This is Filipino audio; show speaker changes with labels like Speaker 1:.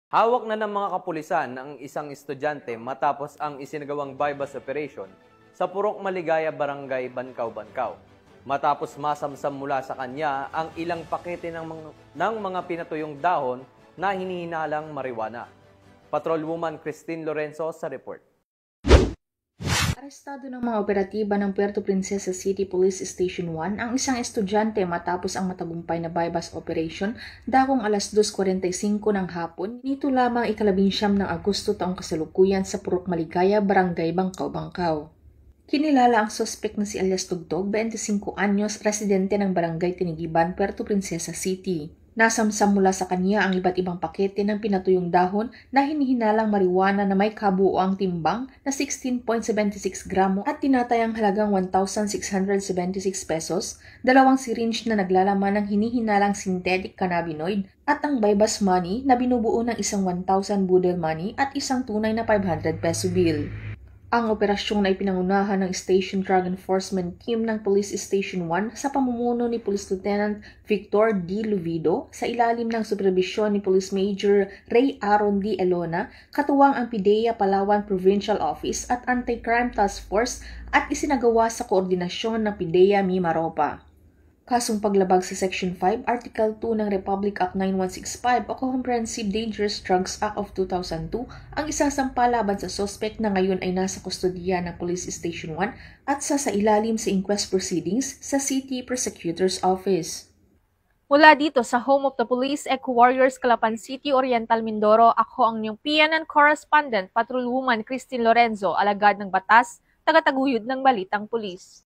Speaker 1: Hawak na ng mga kapulisan ang isang estudyante matapos ang isinagawang bypass operation sa Purok Maligaya, Barangay Bankaw-Bankaw. Matapos masamsam mula sa kanya ang ilang pakete ng mga pinatuyong dahon na hinihinalang marijuana. Patrolwoman Christine Lorenzo sa report.
Speaker 2: Arestado ng mga operatiba ng Puerto Princesa City Police Station 1 ang isang estudyante matapos ang matagumpay na bypass operation dakong alas 2:45 ng hapon nito lamang ika-19 ng Agosto taong kasalukuyan sa Purok Maligaya, Barangay Bankaw-Bankaw. Kinilala ang suspect na si alias Tugtog, 25 anyos, residente ng Barangay Tinigiban, Puerto Princesa City. Nasamsam mula sa kanya ang iba't ibang pakete ng pinatuyong dahon na hinihinalang marijuana na may kabuoang timbang na 16.76 gramo at tinatayang halagang 1,676 pesos, dalawang syringe na naglalaman ng hinihinalang synthetic cannabinoid at ang bypass money na binubuo ng isang 1,000 budel money at isang tunay na 500 peso bill. Ang operasyong na ipinangunahan ng Station Drug Enforcement Team ng Police Station 1 sa pamumuno ni Police Lieutenant Victor D. Luvido sa ilalim ng superbisyon ni Police Major Ray Aaron D. Elona, katuwang ang PIDEA Palawan Provincial Office at Anti-Crime Task Force at isinagawa sa koordinasyon ng PIDEA Mimaropa. Kasong paglabag sa Section 5, Article 2 ng Republic Act 9165 o Comprehensive Dangerous Drugs Act of 2002 ang isasampa laban sa suspect na ngayon ay nasa kustodiya ng Police Station 1 at sa ilalim sa inquest proceedings sa City Prosecutor's Office.
Speaker 3: Mula dito sa Home of the Police Eco Warriors, Calapan City, Oriental Mindoro, ako ang inyong PNN correspondent, Patrolwoman Christine Lorenzo, alagad ng batas, tagataguyod ng Balitang Pulis.